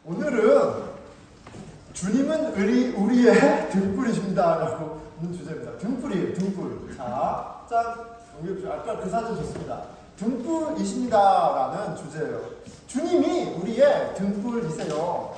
오늘은 주님은 우리의 등불이십니다 라고 하는 주제입니다. 등불이에요. 등불. 자, 아까 그 사진 좋습니다. 등불이십니다 라는 주제예요. 주님이 우리의 등불이세요.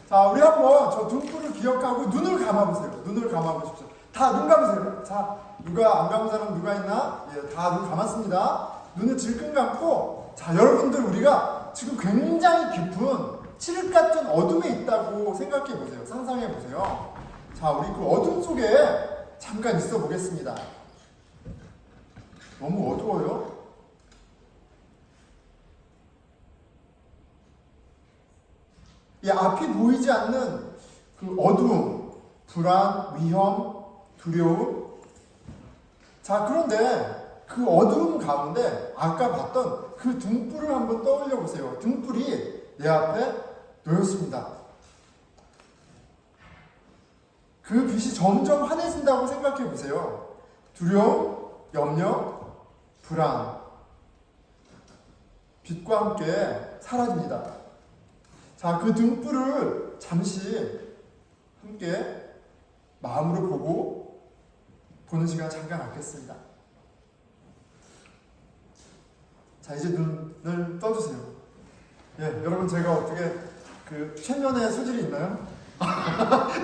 자, 우리 한번 저 등불을 기억하고 눈을 감아보세요. 눈을 감아보십시오. 다 눈 감으세요. 자, 누가 안 감은 사람 누가 있나? 예, 다 눈 감았습니다. 눈을 질끈 감고, 자, 여러분들 우리가 지금 굉장히 깊은 칠흑 같은 어둠에 있다고 생각해 보세요. 상상해 보세요. 자, 우리 그 어둠 속에 잠깐 있어 보겠습니다. 너무 어두워요. 이 앞이 보이지 않는 그 어두움, 불안, 위험, 두려움. 자, 그런데 그 어두움 가운데 아까 봤던 그 등불을 한번 떠올려 보세요. 등불이 내 앞에 놓였습니다. 그 빛이 점점 환해진다고 생각해 보세요. 두려움, 염려, 불안, 빛과 함께 사라집니다. 자, 그 등불을 잠시 함께 마음으로 보는 시간 잠깐 갖겠습니다. 자, 이제 눈을 떠주세요. 예, 여러분 제가 어떻게 그 최면의 소질이 있나요?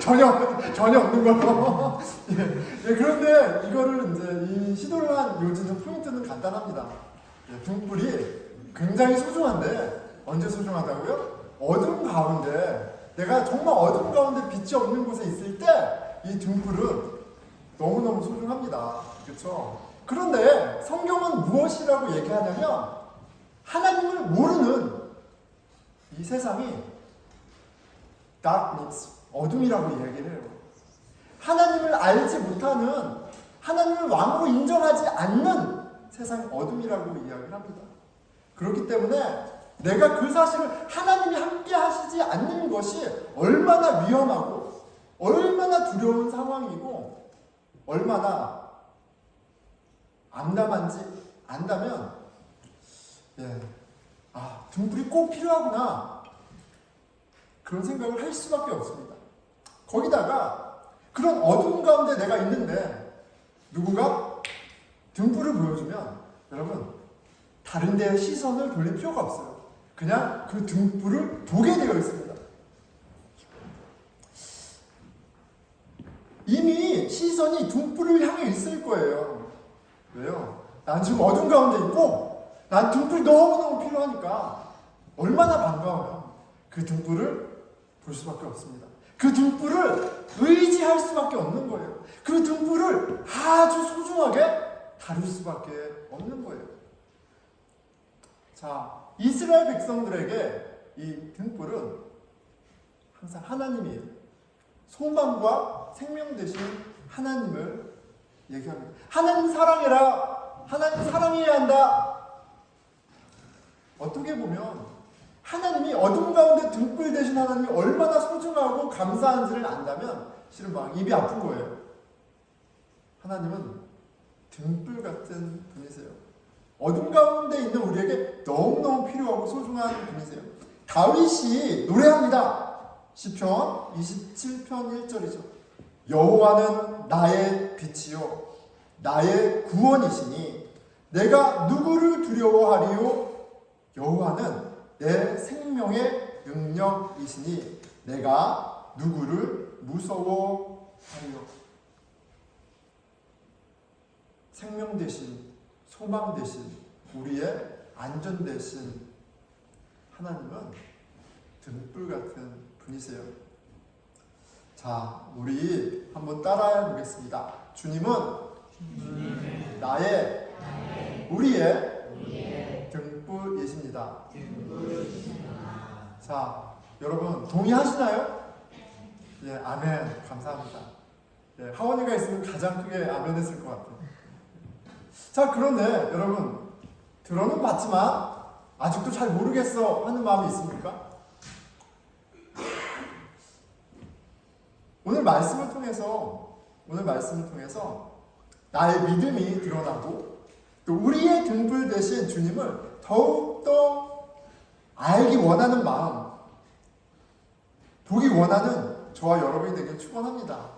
전혀 없는 걸로. 예, 그런데 이거를 이제 이 시도를 한 요지는 포인트는 간단합니다. 예, 등불이 굉장히 소중한데 언제 소중하다고요? 어둠 가운데, 내가 정말 어둠 가운데 빛이 없는 곳에 있을 때 이 등불은 너무너무 소중합니다. 그렇죠? 그런데 성경은 무엇이라고 얘기하냐면 하나님을 모르는 이 세상이 darkness, 어둠이라고 이야기를 해요. 하나님을 알지 못하는, 하나님을 왕으로 인정하지 않는 세상이 어둠이라고 이야기를 합니다. 그렇기 때문에 내가 그 사실을 하나님이 함께 하시지 않는 것이 얼마나 위험하고 얼마나 두려운 상황이고 얼마나 암담한지 안다면, 예, 등불이 꼭 필요하구나, 그런 생각을 할 수밖에 없습니다. 거기다가 그런 어두운 가운데 내가 있는데 누군가 등불을 보여주면 여러분 다른 데에 시선을 돌릴 필요가 없어요. 그냥 그 등불을 보게 되어 있습니다. 이미 시선이 등불을 향해 있을 거예요. 왜요? 난 지금 어둠 가운데 있고 난 등불이 너무너무 필요하니까 얼마나 반가워요. 그 등불을 볼 수밖에 없습니다. 그 등불을 의지할 수밖에 없는 거예요. 그 등불을 아주 소중하게 다룰 수밖에 없는 거예요. 자, 이스라엘 백성들에게 이 등불은 항상 하나님이에요. 소망과 생명 되신 하나님을 얘기합니다. 하나님 사랑해라. 하나님 사랑해야 한다. 어떻게 보면 하나님이 어둠 가운데 등불 되신 하나님이 얼마나 소중하고 감사한지를 안다면 실은 막 입이 아픈 거예요. 하나님은 등불 같은 분이세요. 어둠 가운데 있는 우리에게 너무너무 필요하고 소중한 분이세요. 다윗이 노래합니다. 시편 27편 1절이죠. 여호와는 나의 빛이요 나의 구원이시니 내가 누구를 두려워하리요? 여호와는 내 생명의 능력이시니 내가 누구를 무서워하리요? 생명 대신, 소망 대신, 우리의 안전 대신 하나님은 등불 같은 분이세요. 자, 우리 한번 따라해 보겠습니다. 주님은 우리의 등불이십니다. 자, 여러분 동의하시나요? 예, 아멘. 감사합니다. 예, 하원이가 있으면 가장 크게 아멘 했을 것 같아요. 자, 그런데 여러분 들어는 봤지만 아직도 잘 모르겠어 하는 마음이 있습니까? 오늘 말씀을 통해서 나의 믿음이 드러나고 또 우리의 등불 되신 주님을 더욱더 알기 원하는 마음, 보기 원하는 저와 여러분이 되길 축원합니다.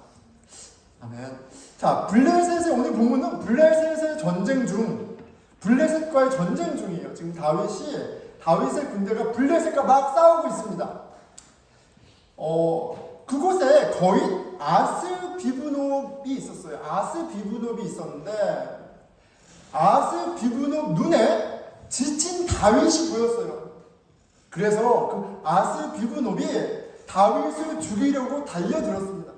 아멘. 자, 블레셋의 오늘 본문은 블레셋의 전쟁 중, 블레셋과의 전쟁 중이에요. 지금 다윗의 군대가 블레셋과 막 싸우고 있습니다. 그곳에 거인 아스비브놉이 있었어요. 아스비브놉이 있었는데 아스비브놉 눈에 지친 다윗이 보였어요. 그래서 그 아스비브놉이 다윗을 죽이려고 달려들었습니다.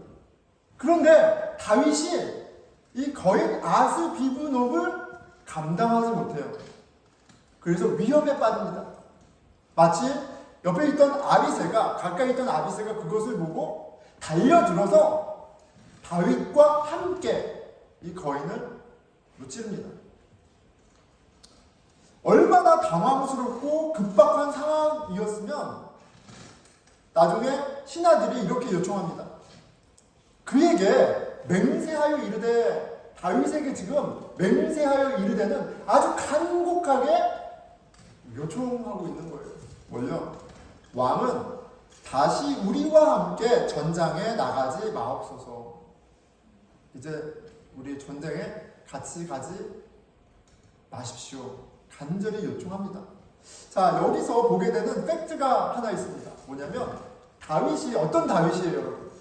그런데 다윗이 이 거인 아스비브놉을 감당하지 못해요. 그래서 위험에 빠집니다. 마치 옆에 있던 아비새가, 가까이 있던 아비새가 그것을 보고 달려들어서 다윗과 함께 이 거인을 무찌릅니다. 얼마나 당황스럽고 급박한 상황이었으면 나중에 신하들이 이렇게 요청합니다. 그에게 맹세하여 이르되, 다윗에게 지금 맹세하여 이르되는 아주 간곡하게 요청하고 있는 거예요. 뭘요? 왕은 다시 우리와 함께 전장에 나가지 마옵소서. 이제 우리 전쟁에 같이 가지 마십시오. 간절히 요청합니다. 자, 여기서 보게 되는 팩트가 하나 있습니다. 뭐냐면 다윗이 어떤 다윗이에요, 여러분?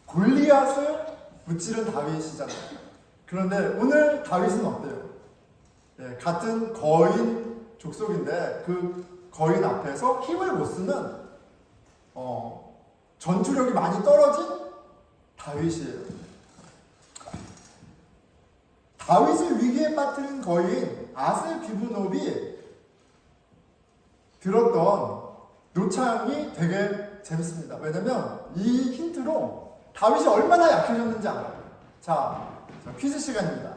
골리앗을 무찌른 다윗이잖아요. 그런데 오늘 다윗은 어때요? 네, 같은 거인 족속인데 그 거인 앞에서 힘을 못 쓰는 전투력이 많이 떨어진 다윗이에요. 다윗을 위기에 빠뜨린 거인 아스비브놉이 들었던 노창이 되게 재밌습니다. 왜냐면 이 힌트로 다윗이 얼마나 약해졌는지 알아요. 자, 퀴즈 시간입니다.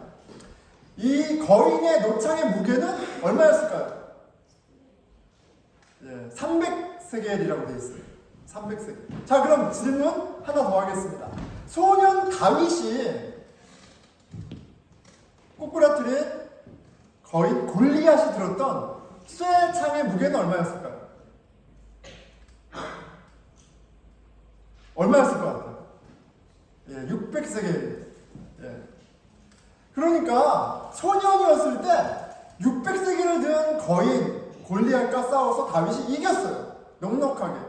이 거인의 노창의 무게는 얼마였을까요? 300세겔이라고 되어 있어요. 300세겔. 자, 그럼 질문 하나 더 하겠습니다. 소년 다윗이 꼬꾸라트린 거인 골리앗이 들었던 쇠창의 무게는 얼마였을까요? 얼마였을 것 같아요? 600세겔. 그러니까 소년이었을 때 600세겔을 든 거인 골리앗과 싸워서 다윗이 이겼어요. 넉넉하게.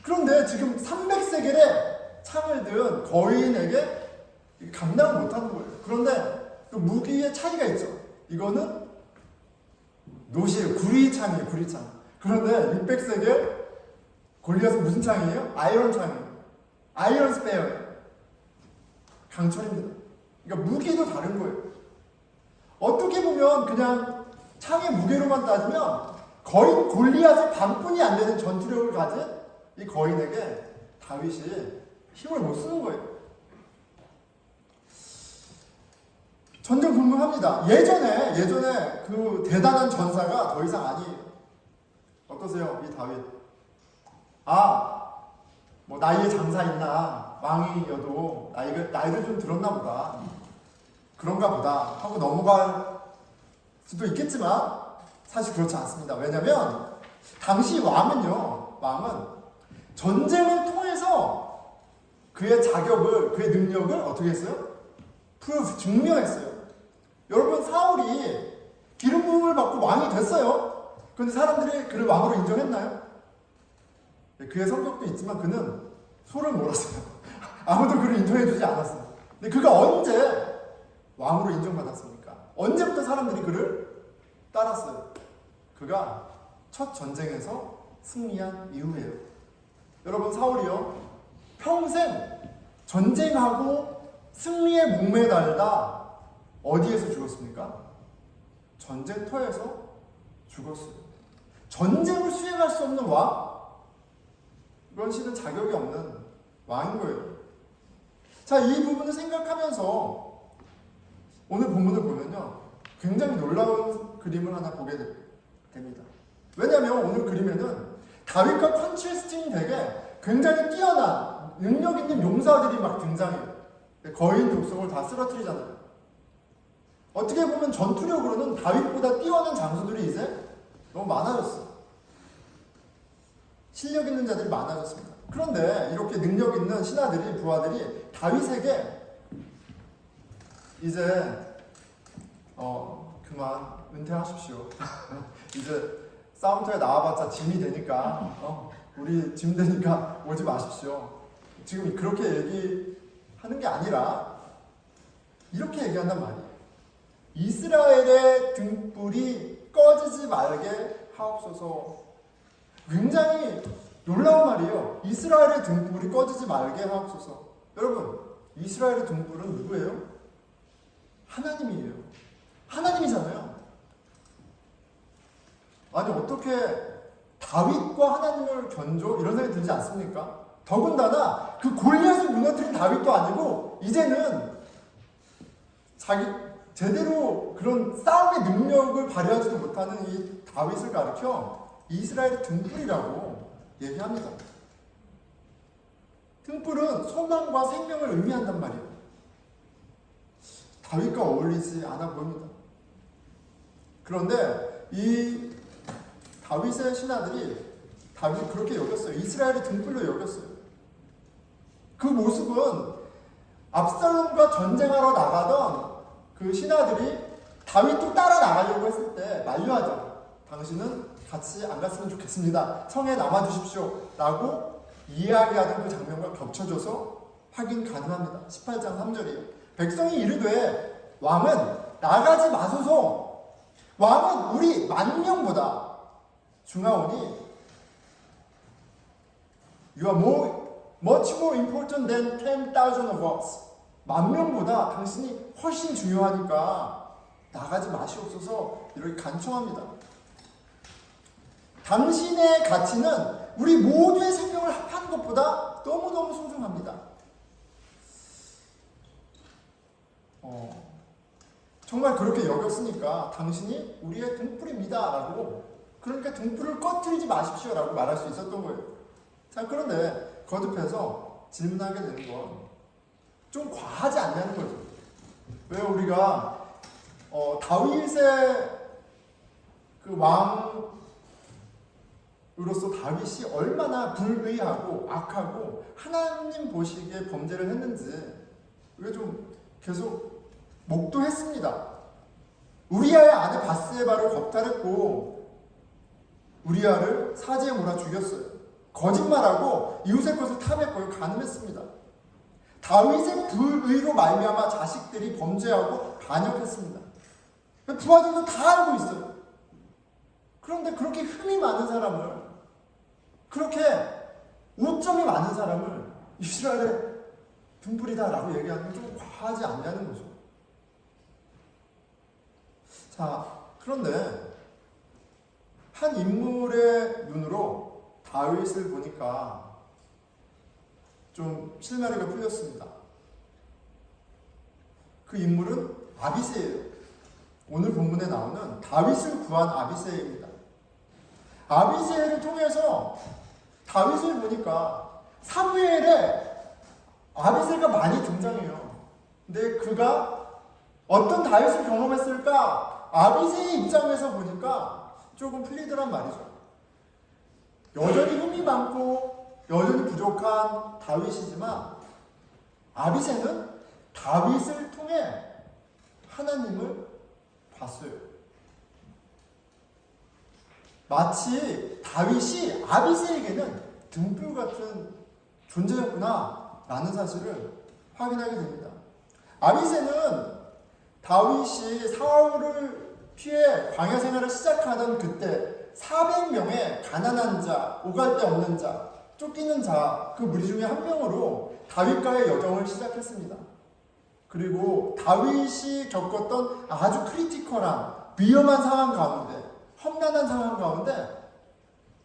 그런데 지금 300세겔의 창을 든 거인에게 감당을 못하는 거예요. 그런데 또 무기의 차이가 있죠. 이거는 노시예요. 구리창이에요. 구리창. 그런데 600세겔 골리앗은 무슨 창이에요? 아이런 창이에요. 아이런 스페어예요. 강철입니다. 그러니까 무기도 다른 거예요. 어떻게 보면 그냥 창의 무게로만 따지면 거인 골리앗의 반뿐이 안 되는 전투력을 가진 이 거인에게 다윗이 힘을 못 쓰는 거예요. 전쟁 불문합니다. 예전에 그 대단한 전사가 더 이상 아니에요. 어떠세요, 이 다윗? 뭐 나이에 장사 있나? 왕이어도 나이를 좀 들었나 보다. 그런가 보다 하고 넘어갈 수도 있겠지만 사실 그렇지 않습니다. 왜냐하면 당시 왕은 전쟁을 통해서 그의 자격을, 그의 능력을 어떻게 했어요? 증명했어요. 여러분, 사울이 기름 부음을 받고 왕이 됐어요. 그런데 사람들이 그를 왕으로 인정했나요? 그의 성격도 있지만 그는 소를 몰았어요. 아무도 그를 인정해주지 않았어요. 근데 그가 언제 왕으로 인정받았습니까? 언제부터 사람들이 그를 따랐어요? 그가 첫 전쟁에서 승리한 이후에요. 여러분, 사울이요, 평생 전쟁하고 승리에 목매달다 어디에서 죽었습니까? 전쟁터에서 죽었어요. 전쟁을 수행할 수 없는 왕? 이건 실은 자격이 없는 왕인 거예요. 자, 이 부분을 생각하면서 오늘 본문을 보면요, 굉장히 놀라운 그림을 하나 보게 됩니다. 왜냐하면 오늘 그림에는 다윗과 컨트레스팅 되게 굉장히 뛰어난 능력 있는 용사들이 막 등장해요. 거인 족속을 다 쓰러뜨리잖아요. 어떻게 보면 전투력으로는 다윗보다 뛰어난 장수들이 이제 너무 많아졌어요. 실력 있는 자들이 많아졌습니다. 그런데 이렇게 능력 있는 신하들이, 부하들이 다윗에게 이제 그만 은퇴하십시오. 이제 싸움터에 나와봤자 짐이 되니까 우리 짐 되니까 오지 마십시오. 지금 그렇게 얘기하는 게 아니라 이렇게 얘기한단 말이에요. 이스라엘의 등불이 꺼지지 말게 하옵소서. 굉장히 놀라운 말이에요. 이스라엘의 등불이 꺼지지 말게 하옵소서. 여러분, 이스라엘의 등불은 누구예요? 하나님이에요. 하나님이잖아요. 아니 어떻게 다윗과 하나님을 견조? 이런 생각이 들지 않습니까? 더군다나 그 골리앗을 무너뜨린 다윗도 아니고 이제는 자기 제대로 그런 싸움의 능력을 발휘하지도 못하는 이 다윗을 가리켜 이스라엘의 등불이라고 얘기합니다. 등불은 소망과 생명을 의미한단 말이에요. 다윗과 어울리지 않아 보입니다. 그런데 이 다윗의 신하들이 다윗을 그렇게 여겼어요. 이스라엘의 등불로 여겼어요. 그 모습은 압살롬과 전쟁하러 나가던 그 신하들이 다윗도 따라 나가려고 했을 때 만류하죠. 당신은 같이 안 갔으면 좋겠습니다. 성에 남아주십시오. 라고 이야기하던 그 장면과 겹쳐져서 확인 가능합니다. 18장 3절이에요. 백성이 이르되 왕은 나가지 마소서. 왕은 우리 10,000명보다 중하오니 You are much more important than 10,000 of us. 10,000명보다 당신이 훨씬 중요하니까 나가지 마시옵소서. 이렇게 간청합니다. 당신의 가치는 우리 모두의 생명을 합한 것보다 너무너무 소중합니다. 정말 그렇게 여겼으니까 당신이 우리의 등불입니다. 라고, 그러니까 등불을 꺼뜨리지 마십시오. 라고 말할 수 있었던 거예요. 자, 그런데 거듭해서 질문하게 되는 건 좀 과하지 않냐는 거죠. 왜 우리가 다윗의 그 왕으로서 다윗이 얼마나 불의하고 악하고 하나님 보시기에 범죄를 했는지 우리가 좀 계속 목도했습니다. 우리아의 아내 바스에바를 겁탈했고 우리아를 사지에 몰아 죽였어요. 거짓말하고 이웃의 것을 탐했고 간음했습니다. 다윗의 불의로 말미암아 자식들이 범죄하고 반역했습니다. 부하들도 다 알고 있어요. 그런데 그렇게 흠이 많은 사람을, 그렇게 오점이 많은 사람을 이스라엘의 등불이다라고 얘기하는 건 좀 과하지 않냐는 거죠. 자, 그런데 한 인물의 눈으로 다윗을 보니까 좀 실마리가 풀렸습니다. 그 인물은 아비새예요. 오늘 본문에 나오는 다윗을 구한 아비새입니다. 아비새를 통해서 다윗을 보니까 사무엘에 아비새가 많이 등장해요. 근데 그가 어떤 다윗을 경험했을까? 아비새의 입장에서 보니까 조금 풀리더란 말이죠. 여전히 흠이 많고 여전히 부족한 다윗이지만 아비새는 다윗을 통해 하나님을 봤어요. 마치 다윗이 아비새에게는 등불 같은 존재였구나 라는 사실을 확인하게 됩니다. 아비새는 다윗이 사울을 피해 광야 생활을 시작하던 그때 400명의 가난한 자, 오갈 데 없는 자, 쫓기는 자, 그 무리 중에 한 명으로 다윗과의 여정을 시작했습니다. 그리고 다윗이 겪었던 아주 크리티컬한 위험한 상황 가운데, 험난한 상황 가운데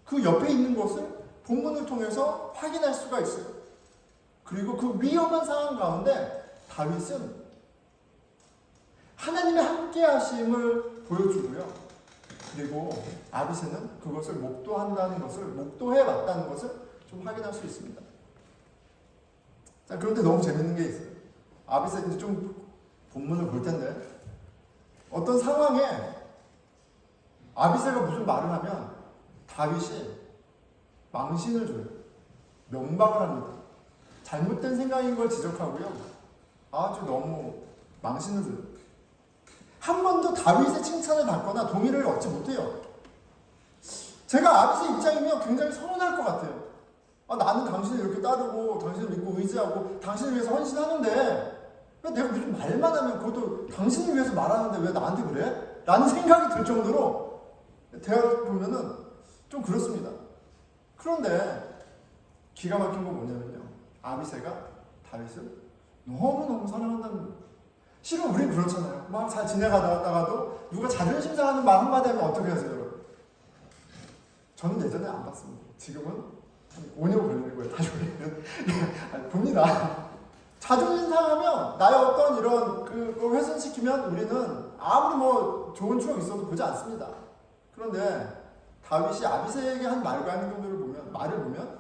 그 옆에 있는 것을 본문을 통해서 확인할 수가 있어요. 그리고 그 위험한 상황 가운데 다윗은 하나님의 함께 하심을 보여주고요. 그리고 아비새는 그것을 목도한다는 것을, 목도해 왔다는 것을 좀 확인할 수 있습니다. 자, 그런데 너무 재밌는 게 있어요. 아비새 이제 좀 본문을 볼 텐데 어떤 상황에 아비새가 무슨 말을 하면 다윗이 망신을 줘요. 면박을 합니다. 잘못된 생각인 걸 지적하고요. 아주 너무 망신을 줘요. 한 번도 다윗의 칭찬을 받거나 동의를 얻지 못해요. 제가 아비새 입장이면 굉장히 서운할 것 같아요. 나는 당신을 이렇게 따르고 당신을 믿고 의지하고 당신을 위해서 헌신하는데 왜 내가 무슨 말만 하면 그것도 당신을 위해서 말하는데 왜 나한테 그래? 라는 생각이 들 정도로 대화를 보면은 좀 그렇습니다. 그런데 기가 막힌 건 뭐냐면요. 아비새가 다윗을 너무너무 사랑한다는 거예요. 실은 우린 그렇잖아요. 막 잘 지내가다가도 누가 자존심 상하는 말 한마디 하면 어떻게 하세요, 여러분? 저는 예전에 안 봤습니다. 지금은 한 5년 걸리는 거예요. 다시 보면. 봅니다. 자존심 상하면 나의 어떤 이런 그걸 훼손시키면 우리는 아무리 뭐 좋은 추억 있어도 보지 않습니다. 그런데 다윗이 아비새에게 한 말과 행동들을 보면, 말을 보면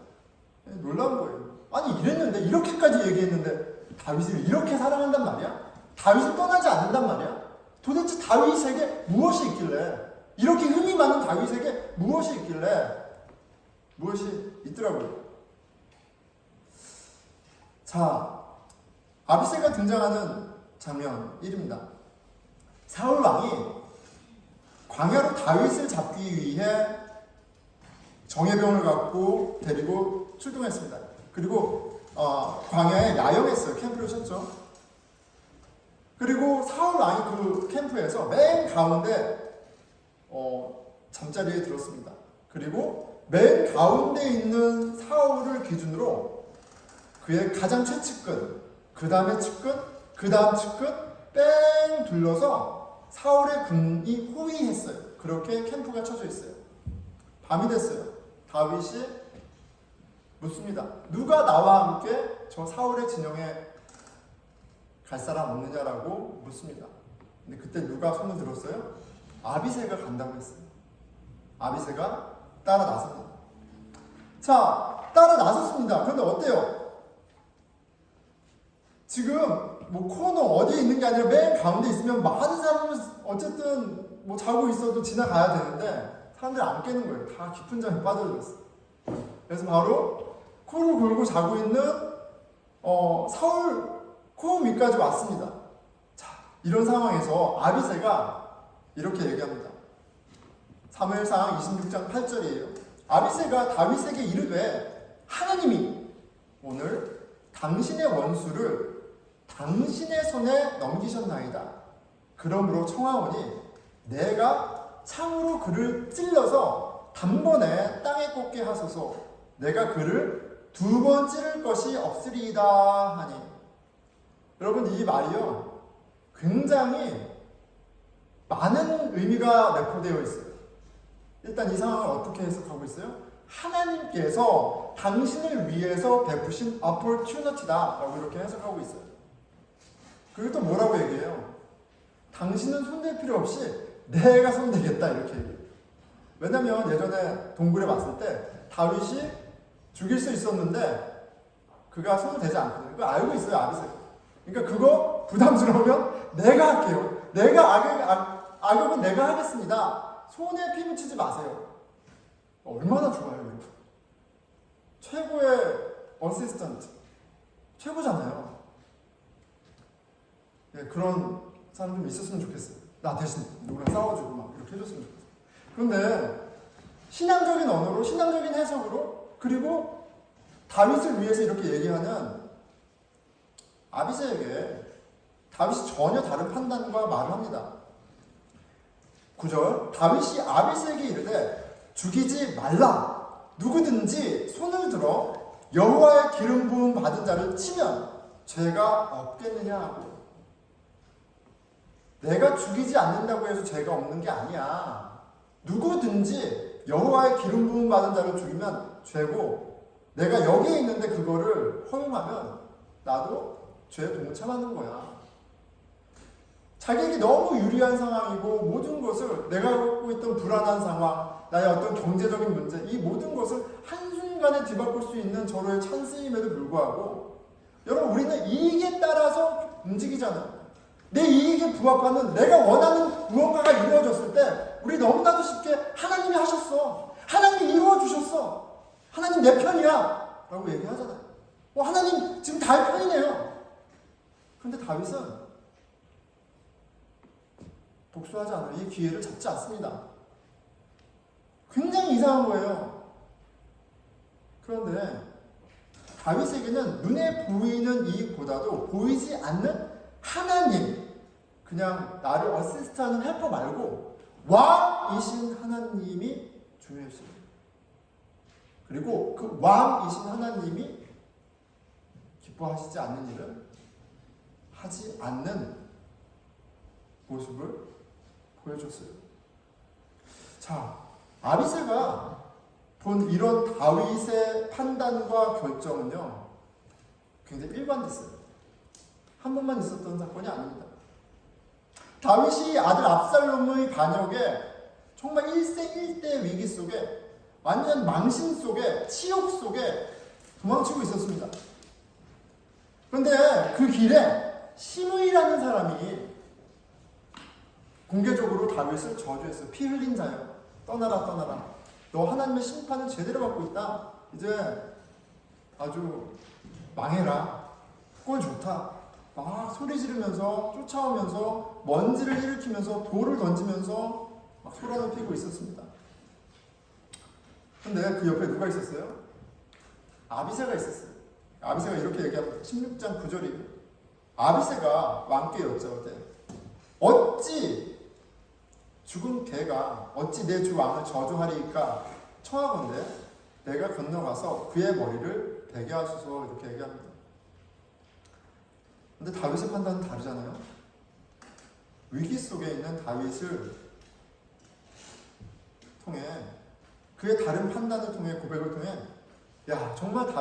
놀라운 거예요. 아니 이랬는데, 이렇게까지 얘기했는데 다윗을 이렇게 사랑한단 말이야? 다윗을 떠나지 않는단 말이야? 도대체 다윗에게 무엇이 있길래, 이렇게 힘이 많은 다윗에게 무엇이 있길래, 무엇이 있더라고요. 자, 아비새가 등장하는 장면 1입니다. 사울 왕이 광야로 다윗을 잡기 위해 정예병을 갖고 데리고 출동했습니다. 그리고 광야에 야영했어요. 캠프를 쳤죠. 그리고 사울 왕이 그 캠프에서 맨 가운데 잠자리에 들었습니다. 그리고 맨 가운데 있는 사울을 기준으로 그의 가장 최측근, 그 다음에 측근, 그 다음 측근 뺑 둘러서 사울의 군이 호위했어요. 그렇게 캠프가 쳐져 있어요. 밤이 됐어요. 다윗이 묻습니다. 누가 나와 함께 저 사울의 진영에 갈 사람 없느냐라고 묻습니다. 근데 그때 누가 손을 들었어요? 아비새가 간다고 했어요. 아비새가 따라 나섭니다. 자, 따라 나섰습니다. 그런데 어때요? 지금 뭐 코너 어디에 있는 게 아니라 맨 가운데 있으면 많은 사람은 어쨌든 뭐 자고 있어도 지나가야 되는데 사람들이 안 깨는 거예요. 다 깊은 잠에 빠져들었어요. 그래서 바로 코를 골고 자고 있는 사울 코 밑까지 왔습니다. 자, 이런 상황에서 아비새가 이렇게 얘기합니다. 사무엘상 26장 8절이에요. 아비새가 다윗에게 이르되 하나님이 오늘 당신의 원수를 당신의 손에 넘기셨나이다. 그러므로 청하오니 내가 창으로 그를 찔러서 단번에 땅에 꽂게 하소서. 내가 그를 2번 찌를 것이 없으리이다 하니. 여러분, 이 말이요 굉장히 많은 의미가 내포되어 있어요. 일단 이 상황을 어떻게 해석하고 있어요? 하나님께서 당신을 위해서 베푸신 opportunity다 라고 이렇게 해석하고 있어요. 그리고 또 뭐라고 얘기해요? 당신은 손댈 필요 없이 내가 손대겠다 이렇게 얘기해요. 왜냐면 예전에 동굴에 왔을 때 다윗이 죽일 수 있었는데 그가 손을 대지 않거든요. 그거 알고 있어요, 아비새가. 그러니까 그거 부담스러우면 내가 할게요. 악역은 내가 하겠습니다. 손에 피 묻히지 마세요. 얼마나 좋아요, 여러분. 최고의 어시스턴트. 최고잖아요. 네, 그런 사람 좀 있었으면 좋겠어요. 나 대신 누구랑 싸워주고 막 이렇게 해줬으면 좋겠어요. 그런데 신앙적인 언어로, 신앙적인 해석으로, 그리고 다윗을 위해서 이렇게 얘기하는 아비새에게 다윗이 전혀 다른 판단과 말을 합니다. 9절, 다윗이 아비새에게 이르되 죽이지 말라. 누구든지 손을 들어 여호와의 기름 부음 받은 자를 치면 죄가 없겠느냐 하고. 내가 죽이지 않는다고 해서 죄가 없는 게 아니야. 누구든지 여호와의 기름 부음 받은 자를 죽이면 죄고, 내가 여기에 있는데 그거를 허용하면 나도 죄에 동참하는 거야. 자기에게 너무 유리한 상황이고 모든 것을, 내가 갖고 있던 불안한 상황, 나의 어떤 경제적인 문제, 이 모든 것을 한순간에 뒤바꿀 수 있는 저로의 찬스임에도 불구하고, 여러분, 우리는 이익에 따라서 움직이잖아요. 내 이익에 부합하는, 내가 원하는 무언가가 이루어졌을 때 우리 너무나도 쉽게 하나님이 하셨어, 하나님이 이루어주셨어, 하나님 내 편이야 라고 얘기하잖아요. 하나님 지금 다윗 편이네요. 그런데 다윗은 독수하지 않아요. 이 기회를 잡지 않습니다. 굉장히 이상한 거예요. 그런데 다윗에게는 눈에 보이는 이익보다도 보이지 않는 하나님, 그냥 나를 어시스트하는 헬퍼 말고 왕이신 하나님이 중요했어요. 그리고 그 왕이신 하나님이 기뻐하시지 않는 일은 하지 않는 모습을 보여줬어요. 자, 아비새가 본 이런 다윗의 판단과 결정은요, 굉장히 일관됐어요. 한 번만 있었던 사건이 아닙니다. 다윗이 아들 압살롬의 반역에 정말 일생일대 위기 속에, 완전 망신 속에, 치욕 속에 도망치고 있었습니다. 그런데 그 길에 시므이라는 사람이 공개적으로 다윗을 저주했어요. 피 흘린 자여, 떠나라 떠나라. 너 하나님의 심판을 제대로 받고 있다. 이제 아주 망해라. 꼴 좋다. 막 소리 지르면서 쫓아오면서 먼지를 일으키면서 돌을 던지면서 막 소란을 피우고 있었습니다. 근데 그 옆에 누가 있었어요? 아비새가 있었어요. 아비새가 이렇게 얘기합니다. 16장 9절이에요. 아비새가 왕께 여짜오되 어찌 죽은 개가 어찌 내 주 왕을 저주하리이까 청하건대 내가 건너가서 그의 머리를 베게 하소서 이렇게 얘기합니다. 근데 다윗의 판단은 다르잖아요. 위기 속에 있는 다윗을 통해 그의 다른 판단을 통해 고백을 통해 야 정말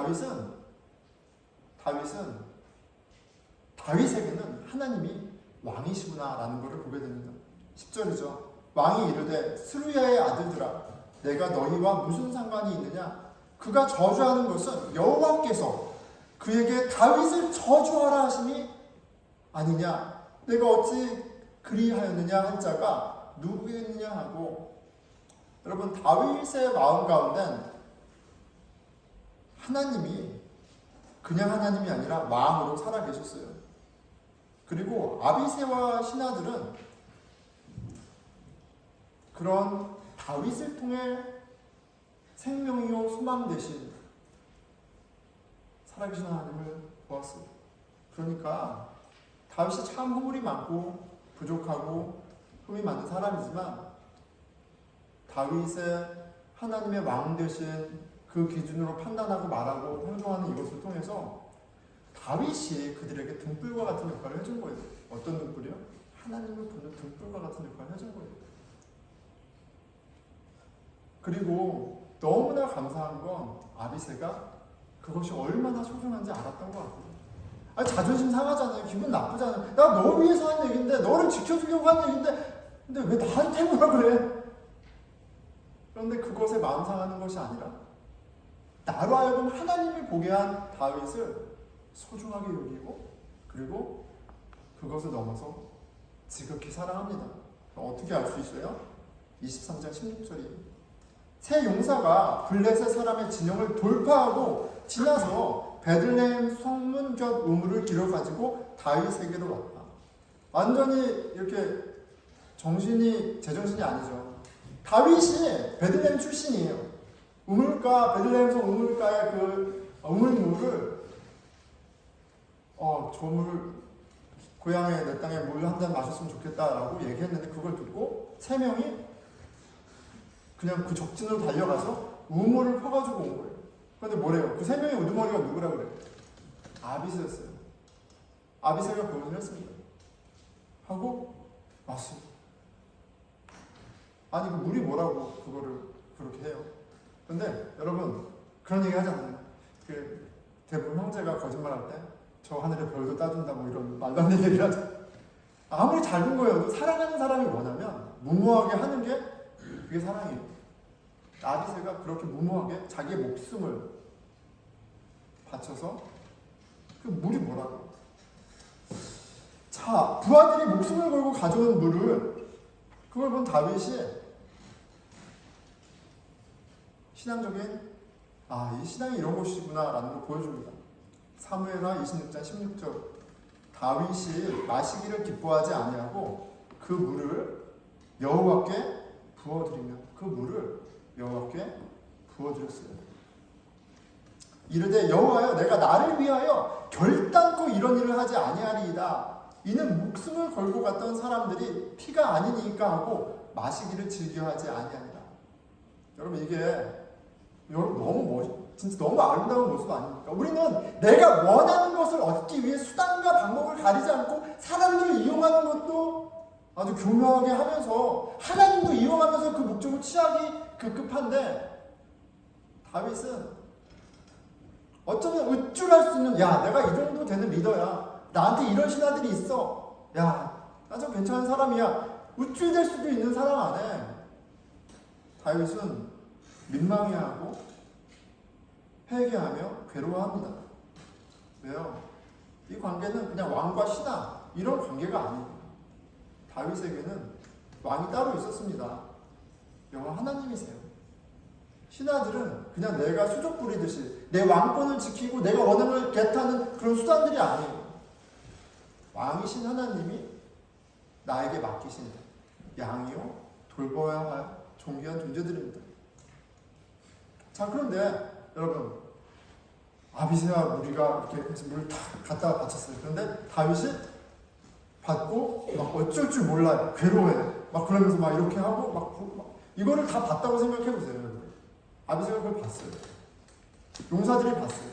다윗에게는 하나님이 왕이시구나 라는 것을 보게 됩니다. 10절이죠. 왕이 이르되 스루야의 아들들아 내가 너희와 무슨 상관이 있느냐 그가 저주하는 것은 여호와께서 그에게 다윗을 저주하라 하심이 아니냐 내가 어찌 그리하였느냐 한 자가 누구겠느냐 하고 여러분 다윗의 마음 가운데는 하나님이 그냥 하나님이 아니라 왕으로 살아계셨어요. 그리고 아비새와 신하들은 그런 다윗을 통해 생명이요 소망 대신 살아계신 하나님을 보았어요. 그러니까 다윗이 참 허물이 많고 부족하고 흠이 많은 사람이지만 다윗의 하나님의 왕 대신 그 기준으로 판단하고 말하고 행동하는 이것을 통해서 다윗이 그들에게 등불과 같은 역할을 해준 거예요. 어떤 등불이요? 하나님을 보는 등불과 같은 역할을 해준 거예요. 그리고 너무나 감사한 건 아비새가 그것이 얼마나 소중한지 알았던 것 같아요. 아니, 자존심 상하잖아요. 기분 나쁘잖아요. 나 너 위해서 한 얘기인데, 너를 지켜주려고 한 얘기인데, 근데 왜 나한테 뭐라 그래? 그런데 그것에 마음 상하는 것이 아니라 나로 하여금 하나님이 보게 한 다윗을 소중하게 여기고 그리고 그것을 넘어서 지극히 사랑합니다. 어떻게 알 수 있어요? 23장 16절이에요. 새 용사가 블레셋 사람의 진영을 돌파하고 지나서 베들레헴 성문 곁 우물을 길어가지고 다윗에게로 왔다. 완전히 이렇게 제정신이 아니죠. 다윗이 베들레헴 출신이에요. 베들레헴 성 우물가의 그 우물물을 저 물 고향에 내 땅에 물 한 잔 마셨으면 좋겠다라고 얘기했는데 그걸 듣고 세 명이 그냥 그 적진으로 달려가서 우물을 퍼가지고 온 거예요. 그런데 뭐래요? 그 세 명의 우두머리가 누구라 그래요? 아비새였어요. 아비새가 그것을 했습니다. 하고 왔습니다. 아니 그 물이 뭐라고 그거를 그렇게 해요? 근데 여러분 그런 얘기 하잖아요. 그 대부분 형제가 거짓말할 때 저 하늘의 별도 따준다 뭐 이런 말도 안 되는 얘기를 하죠. 아무리 작은 거여도 사랑하는 사람이 원하면 무모하게 하는 게 그게 사랑이에요. 아비새가 그렇게 무모하게 자기의 목숨을 바쳐서 그 물이 뭐라고? 자, 부하들이 목숨을 걸고 가져온 물을 그걸 본 다윗이 신앙적인 이 신앙이 이런 것이구나라는 걸 보여줍니다. 사무엘하 26장 16절 다윗이 마시기를 기뻐하지 아니하고 그 물을 여호와께 부어드리며 그 물을 여호와께 부어드렸어요. 이르되 여호와여 내가 나를 위하여 결단코 이런 일을 하지 아니하리이다. 이는 목숨을 걸고 갔던 사람들이 피가 아니니까 하고 마시기를 즐겨하지 아니하니라. 여러분 이게 진짜 너무 아름다운 모습 아닙니까? 우리는 내가 원하는 것을 얻기 위해 수단과 방법을 가리지 않고 사람들을 이용하는 것도 아주 교묘하게 하면서 하나님도 이용하면서 그 목적을 취하기 급급한데 다윗은 어쩌면 우쭐할 수 있는 내가 이 정도 되는 리더야. 나한테 이런 신하들이 있어. 나 좀 괜찮은 사람이야. 우쭐될 수도 있는 사람 안에 다윗은 민망해하고 회개하며 괴로워합니다. 왜요? 이 관계는 그냥 왕과 신하 이런 관계가 아닙니다. 다윗에게는 왕이 따로 있었습니다. 여호와 하나님이세요. 신하들은 그냥 내가 수족 부리듯이 내 왕권을 지키고 내가 원하는 걸 개타는 그런 수단들이 아니에요. 왕이신 하나님이 나에게 맡기신 양이요 돌보아야 할 존귀한 존재들입니다. 자, 그런데 여러분 아비새와 우리가 이렇게 물 다 갖다가 바쳤어요. 그런데 다윗이 받고 막 어쩔 줄 몰라요. 괴로워해. 막 그러면서 막 이렇게 하고 막 이거를 다 봤다고 생각해 보세요. 여러분. 아비새가 그걸 봤어요. 용사들이 봤어요.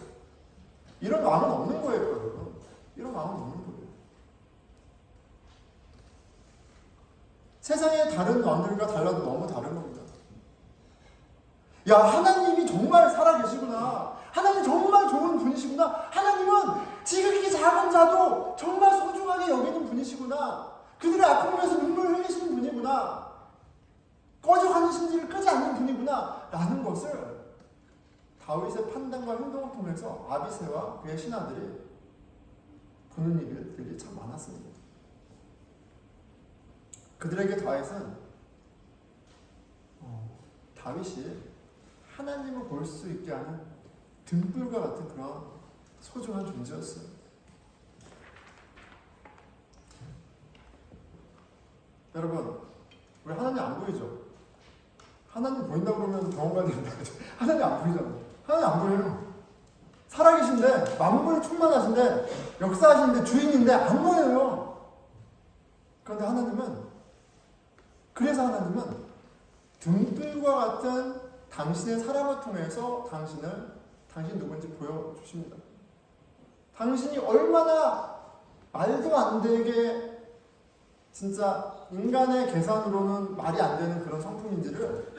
이런 왕은 없는 거예요, 여러분. 이런 왕은 없는 거예요. 세상의 다른 왕들과 달라도 너무 다른 겁니다. 하나님이 정말 살아계시구나. 하나님 정말 좋은 분이시구나. 하나님은 지극히 작은 자도 정말 소중하게 여기는 분이시구나. 그들의 아픔에서 눈물을 흘리시는 분이구나. 꺼져가는 심지를 끄지 않는 분이구나. 라는 것을 다윗의 판단과 행동을 통해서 아비새와 그의 신하들이 보는 일들이 참 많았습니다. 그들에게 다윗이 하나님을 볼 수 있게 하는 등불과 같은 그런 소중한 존재였어요. 여러분, 우리 하나님 안 보이죠? 하나님 보인다고 그러면 병원 가야 된다. 하나님 안 보이잖아요. 하나님 안 보여요. 살아계신데, 만물 충만하신데, 역사하시는데, 주인인데 안 보여요. 그런데 그래서 하나님은 등불과 같은 당신의 사랑을 통해서 당신 누군지 보여주십니다. 당신이 얼마나 말도 안 되게 진짜 인간의 계산으로는 말이 안 되는 그런 성품인지를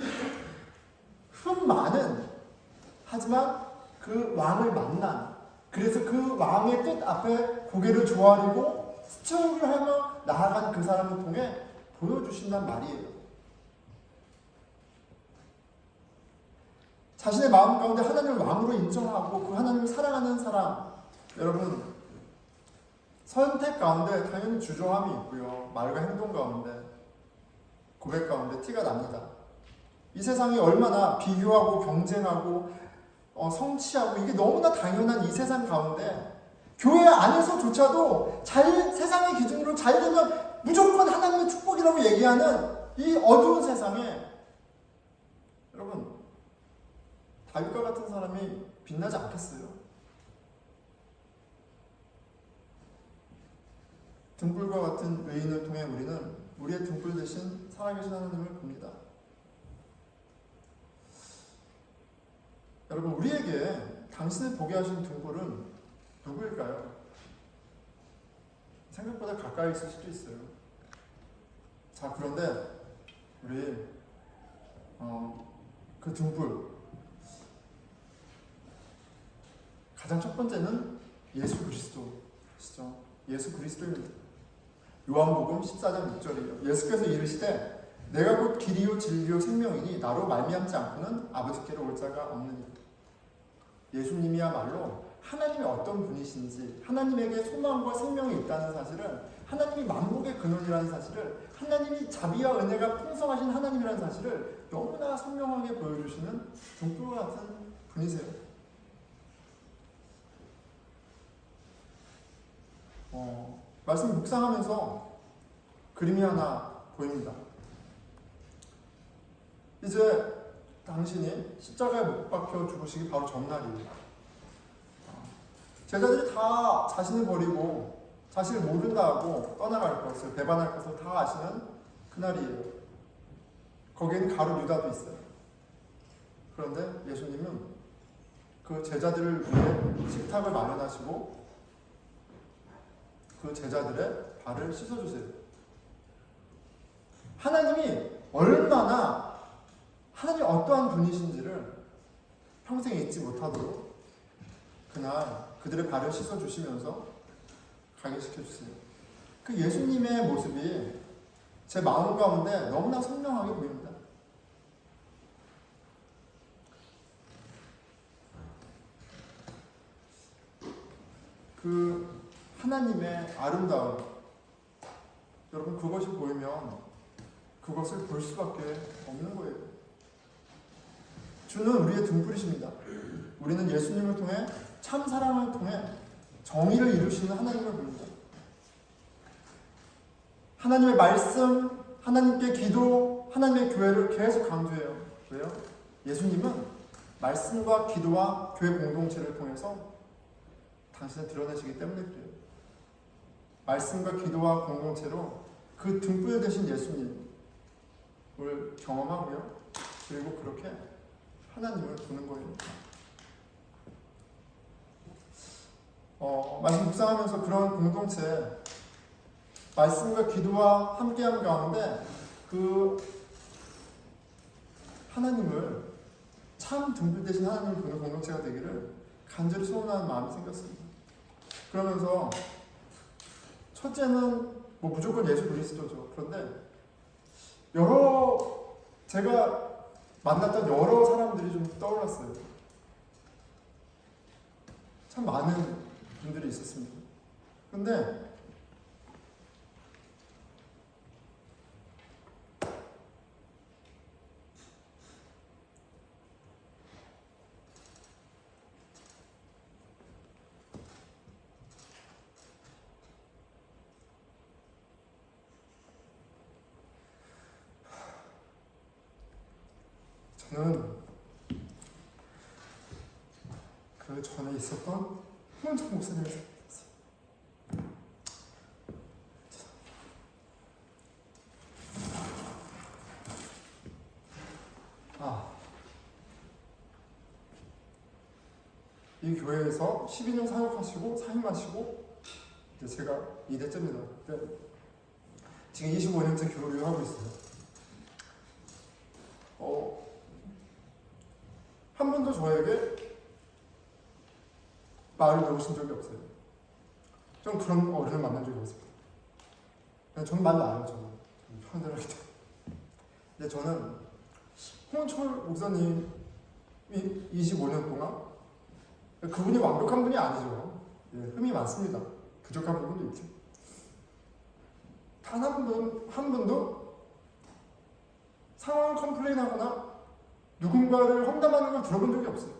많은 하지만 그 왕을 만난 그래서 그 왕의 뜻 앞에 고개를 조아리고 스쳐를 하며 나아간 그 사람을 통해 보여주신단 말이에요. 자신의 마음 가운데 하나님을 왕으로 인정하고 그 하나님을 사랑하는 사람, 여러분 선택 가운데 당연히 주저함이 있고요. 말과 행동 가운데 고백 가운데 티가 납니다. 이 세상이 얼마나 비교하고 경쟁하고 성취하고 이게 너무나 당연한 이 세상 가운데 교회 안에서조차도 세상의 기준으로 잘 되면 무조건 하나님의 축복이라고 얘기하는 이 어두운 세상에 여러분 다윗과 같은 사람이 빛나지 않겠어요? 등불과 같은 의인을 통해 우리는 우리의 등불 대신 살아계신 하나님을 봅니다. 여러분 우리에게 당신을 보게 하신 등불은 누구일까요? 생각보다 가까이 있을 수도 있어요. 자, 그런데 우리 그 등불 가장 첫 번째는 예수 그리스도시죠. 예수 그리스도입니다. 요한복음 14장 6절이에요. 예수께서 이르시되 내가 곧 길이요 진리요 생명이니 나로 말미암지 않고는 아버지께로 올 자가 없느니라. 예수님이야말로 하나님이 어떤 분이신지 하나님에게 소망과 생명이 있다는 사실을 하나님이 만국의 근원이라는 사실을 하나님이 자비와 은혜가 풍성하신 하나님이라는 사실을 너무나 선명하게 보여주시는 등불과 같은 분이세요. 말씀 묵상하면서 그림이 하나 보입니다. 이제 당신이 십자가에 못 박혀 죽으시기 바로 전날이에요. 제자들이 다 자신을 버리고 자신을 모른다 하고 떠나갈 것을, 배반할 것을 다 아시는 그날이에요. 거기에는 가룟 유다도 있어요. 그런데 예수님은 그 제자들을 위해 식탁을 마련하시고 그 제자들의 발을 씻어주세요. 하나님이 얼마나, 하나님이 어떠한 분이신지를 평생 잊지 못하도록 그날 그들의 발을 씻어주시면서 가게 시켜주세요. 그 예수님의 모습이 제 마음 가운데 너무나 선명하게 보입니다. 그 하나님의 아름다움, 여러분 그것이 보이면 그것을 볼 수밖에 없는 거예요. 주는 우리의 등불이십니다. 우리는 예수님을 통해, 참 사랑을 통해 정의를 이루시는 하나님을 봅니다. 하나님의 말씀, 하나님께 기도, 하나님의 교회를 계속 강조해요. 왜요? 예수님은 말씀과 기도와 교회 공동체를 통해서 당신을 드러내시기 때문에 그래요. 말씀과 기도와 공동체로 그 등불 되신 예수님을 경험하고요. 그리고 그렇게 하나님을 보는 거예요. 말씀 묵상하면서 그런 공동체, 말씀과 기도와 함께하는 가운데 그 하나님을, 참 등불 되신 하나님을 보는 공동체가 되기를 간절히 소원하는 마음이 생겼습니다. 그러면서 첫째는 무조건 예수 그리스도죠. 그런데 제가 만났던 여러 사람들이 좀 떠올랐어요. 참 많은 분들이 있었습니다. 근데 저는 그 전에 있었던 홍은정 목사님을 생각했어요. 이 교회에서 12년 사역하시고 사임하시고 이제 제가 2대째입니다. 지금 25년째 교류를 하고 있어요. 한 번도 저에게 말을 놓으신 적이 없어요. 좀 그런 어른을 만난 적이 없습니다. 저는 말도 안 해요. 저는 편들하기 때문에. 근데 저는 홍철 목사님이 25년 동안, 그분이 완벽한 분이 아니죠. 흠이 많습니다. 부족한 부분도 있죠. 단 한 분도 상황을 컴플레인하거나 누군가를 험담하는 걸 들어본 적이 없어요.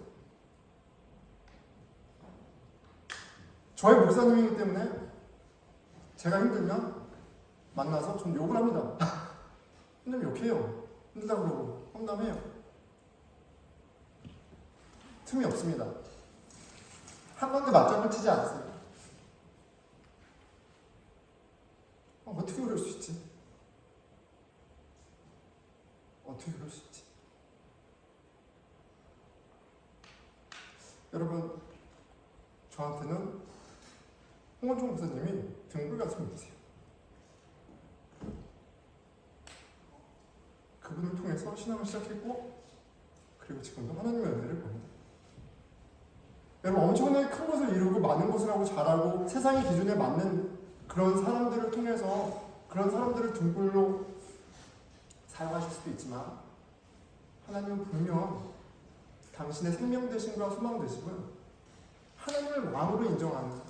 저의 목사님이기 때문에 제가 힘들면 만나서 좀 욕을 합니다. 힘들면 욕해요. 힘들다 그러고 험담해요. 틈이 없습니다. 한 번도 맞장구 치지 않았어요. 어떻게 그럴 수 있지? 어떻게 그럴 수 있지? 여러분, 저한테는 홍원종 목사님이 등불같은 분이세요. 그분을 통해서 신앙을 시작했고, 그리고 지금도 하나님의 은혜를 봅니다. 여러분, 엄청나게 큰 것을 이루고 많은 것을 하고 잘하고 세상의 기준에 맞는 그런 사람들을 통해서 그런 사람들을 등불로 사용하실 수도 있지만, 하나님은 분명 당신의 생명 되심과 소망 되심은 하나님을 왕으로 인정하는,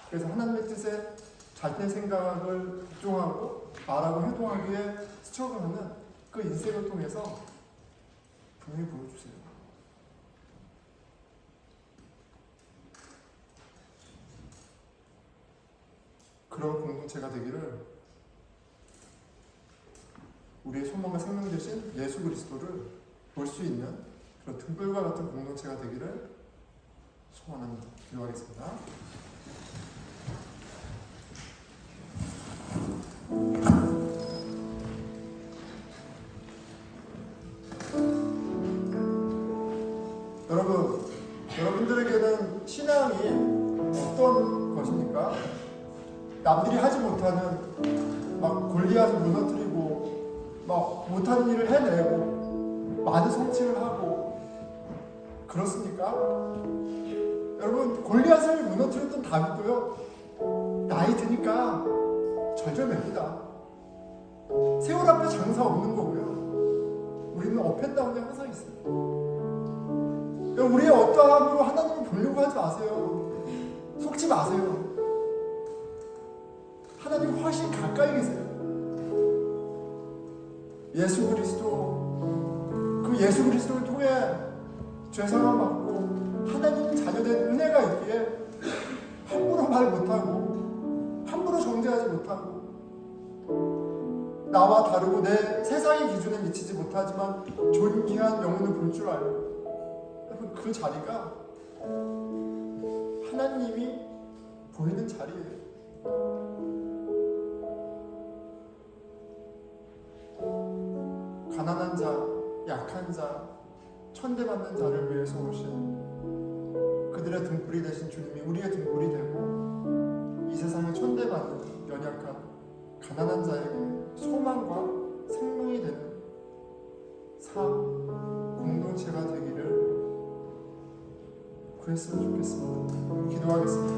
그래서 하나님의 뜻에 자신의 생각을 복종하고 말하고 행동하기에 스쳐가는 그 인생을 통해서 분명히 보여주세요. 그런 공동체가 되기를, 우리의 소망과 생명 되신 예수 그리스도를 볼 수 있는 그런 등불과 같은 공동체가 되기를 소원합니다. 기도하겠습니다. 여러분들에게는 신앙이 어떤 것입니까? 남들이 하지 못하는 막 골리앗을 무너뜨리고 막 못하는 일을 해내고 많은 성취를 하고 그렇습니까? 여러분, 골리앗을 무너뜨렸던 다윗도요, 나이 드니까 절절맵니다. 세월 앞에 장사 없는 거고요, 우리는 업앤다운이 항상 있어요. 우리의 어떠함으로 하나님을 보려고 하지 마세요. 속지 마세요. 하나님 훨씬 가까이 계세요. 예수 그리스도, 그 예수 그리스도를 통해 죄사함 받고 하나님 자녀된 은혜가 있기에 함부로 말 못하고 함부로 정죄하지 못하고 나와 다르고 내 세상의 기준에 미치지 못하지만 존귀한 영혼을 볼 줄 알고, 그 자리가 하나님이 보이는 자리예요. 가난한 자, 약한 자, 천대받는 자를 위해서 오신 그들의 등불이 되신 주님이 우리의 등불이 되고, 이 세상에 천대받는 연약한 가난한 자에게 소망과 생명이 되는 삶, 공동체가 되기를 그랬으면 좋겠습니다. 기도하겠습니다.